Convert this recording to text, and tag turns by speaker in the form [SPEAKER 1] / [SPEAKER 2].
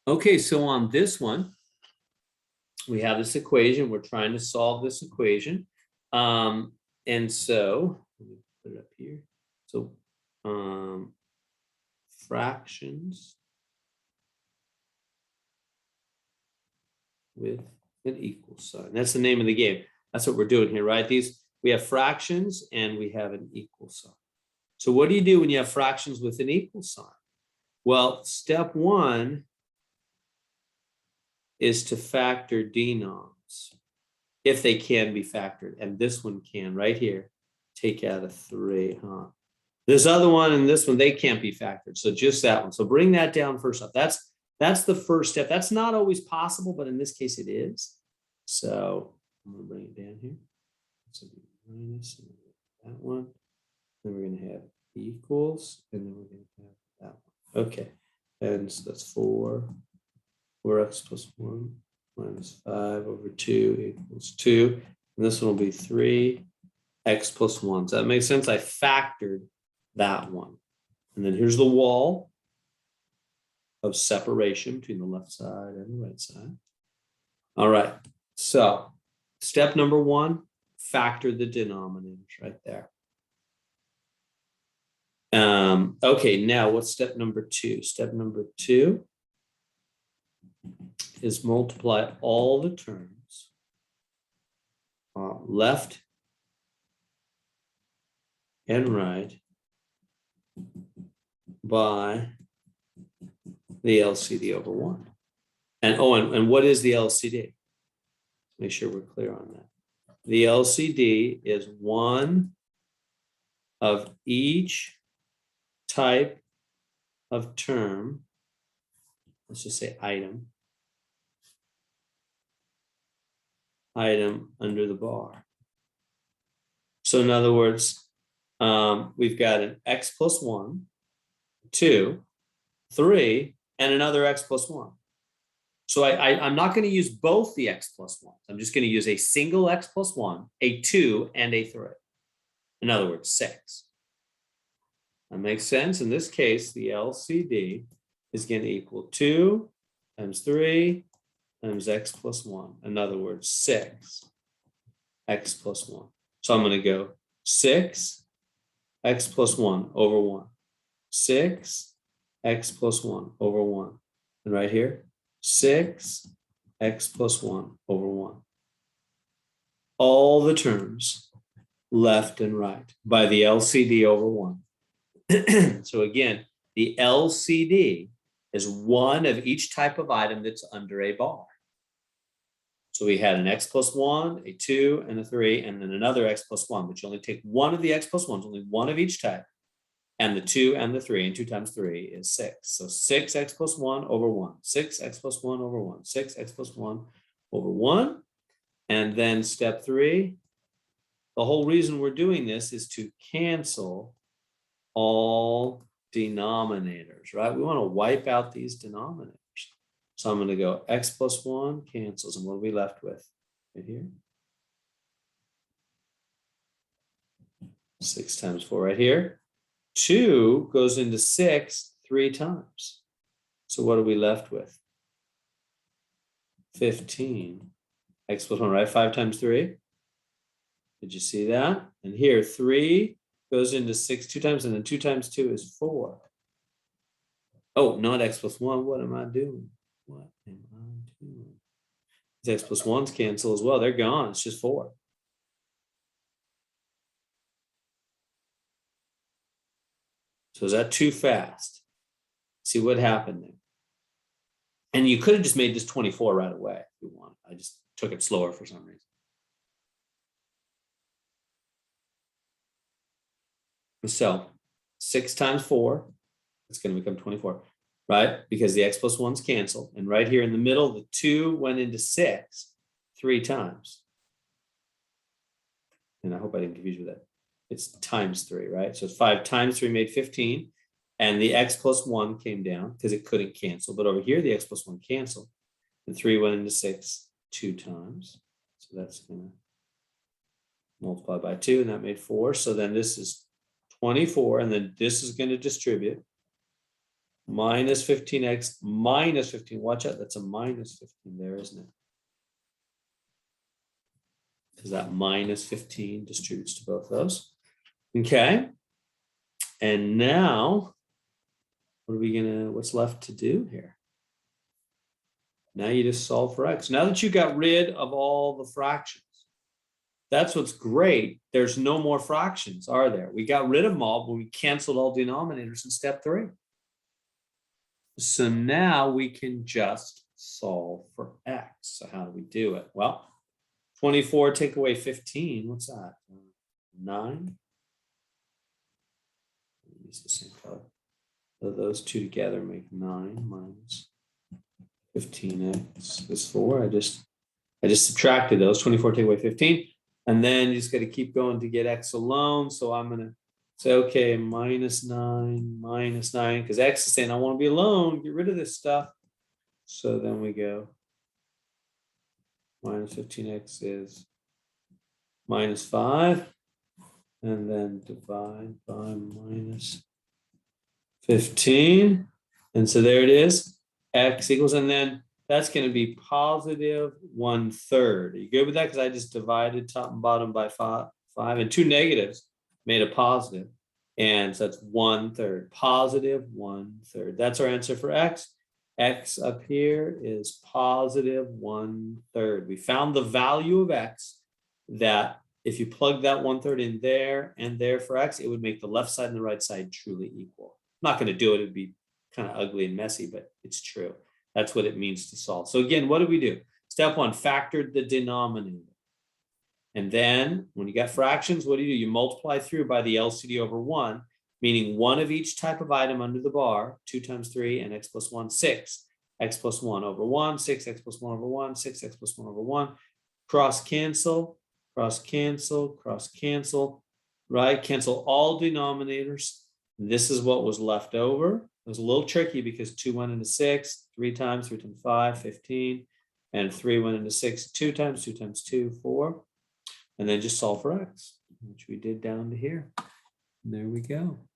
[SPEAKER 1] Okay, so on this one, we have this equation. We're trying to solve this equation. And so, let me put it up here. So, fractions with an equal sign. That's the name of the game. That's what we're doing here, right? We have fractions and we have an equal sign. So what do you do when you have fractions with an equal sign? Well, step one is to factor denoms if they can be factored. And this one can right here. Take out a 3, huh? This other one and this one, they can't be factored. So just that one. So bring that down first up. That's the first step. That's not always possible, but in this case it is. So I'm going to bring it down here. So minus that one. Then we're going to have equals, and then we're going to have that one. Okay. And so that's 4x plus 1 minus 5 over 2 equals 2. And this one will be 3x plus 1. So that makes sense. I factored that one. And then here's the wall of separation between the left side and the right side. All right. So step number one, factor the denominators right there. Okay, now what's step number two? Step number two is multiply all the terms left and right by the LCD over 1. And what is the LCD? Make sure we're clear on that. The LCD is one of each type of term. Let's just say item under the bar. So in other words, we've got an x plus 1, 2, 3, and another x plus 1. So I'm not going to use both the x plus 1s. I'm just going to use a single x plus 1, a 2, and a 3. In other words, 6. That makes sense. In this case, the LCD is going to equal 2 times 3 times x plus 1. In other words, 6 x plus 1. So I'm going to go 6 x plus 1 over 1. 6 x plus 1 over 1. And right here, 6 x plus 1 over 1. All the terms left and right by the LCD over 1. So again, the LCD is one of each type of item that's under a bar. So we had an x plus 1, a 2, and a 3, and then another x plus 1, but you only take one of the x plus 1s, only one of each type, and the 2 and the 3, and 2 times 3 is 6. So 6x plus 1 over 1, 6x plus 1 over 1, 6x plus 1 over 1. And then step 3, the whole reason we're doing this is to cancel all denominators, right? We want to wipe out these denominators. So I'm going to go x plus 1 cancels. And what are we left with? Right here. 6 times 4 right here. 2 goes into 6 3 times. So what are we left with? 15. X plus 1, right? 5 times 3. Did you see that? And here, 3 goes into 6 2 times, and then 2 times 2 is 4. Oh, not x plus 1. What am I doing? What am I doing? These x plus 1s cancel as well. They're gone. It's just 4. So is that too fast? See what happened there. And you could have just made this 24 right away if you want. I just took it slower for some reason. So 6 times 4, it's going to become 24, right? Because the x plus 1s cancel. And right here in the middle, the 2 went into 6 3 times. And I hope I didn't confuse you with that. It's times 3, right? So 5 times 3 made 15. And the x plus 1 came down because it couldn't cancel. But over here, the x plus 1 canceled. And 3 went into 6 2 times. So that's going to multiply by 2, and that made 4. So then this is 24, and then this is going to distribute. minus 15x minus 15. Watch out, that's a minus 15 there, isn't it? Because that minus 15 distributes to both those. Okay. And now, what's left to do here? Now you just solve for x. Now that you got rid of all the fractions, that's what's great. There's no more fractions, are there? We got rid of them all, but we canceled all denominators in step 3. So now we can just solve for x. So how do we do it? Well, 24 take away 15. What's that? 9. Use the same color. So those two together make 9 minus 15x is 4. I just subtracted those. 24 take away 15. And then you just got to keep going to get x alone. So I'm going to say, okay, minus 9, because x is saying I want to be alone. Get rid of this stuff. So then we go minus 15x is minus 5. And then divide by minus 15. And so there it is. X equals, and then that's going to be positive 1/3. Are you good with that? Because I just divided top and bottom by 5, and 2 negatives made a positive. And so that's 1/3, positive 1/3. That's our answer for x. X up here is positive 1/3. We found the value of x that if you plug that 1/3 in there and there for x, it would make the left side and the right side truly equal. I'm not going to do it. It'd be kind of ugly and messy, but it's true. That's what it means to solve. So again, what do we do? Step 1, factored the denominator. And then when you got fractions, what do? You multiply through by the LCD over 1, meaning one of each type of item under the bar, 2 times 3 and x plus 1, 6. X plus 1 over 1, 6, x plus 1 over 1, 6, x plus 1 over 1. Cross cancel, cross cancel, cross cancel, right? Cancel all denominators. This is what was left over. It was a little tricky because 2 went into 6, 3 times 5, 15, and 3 went into 6, 2 times 2, 4. And then just solve for x, which we did down to here. And there we go.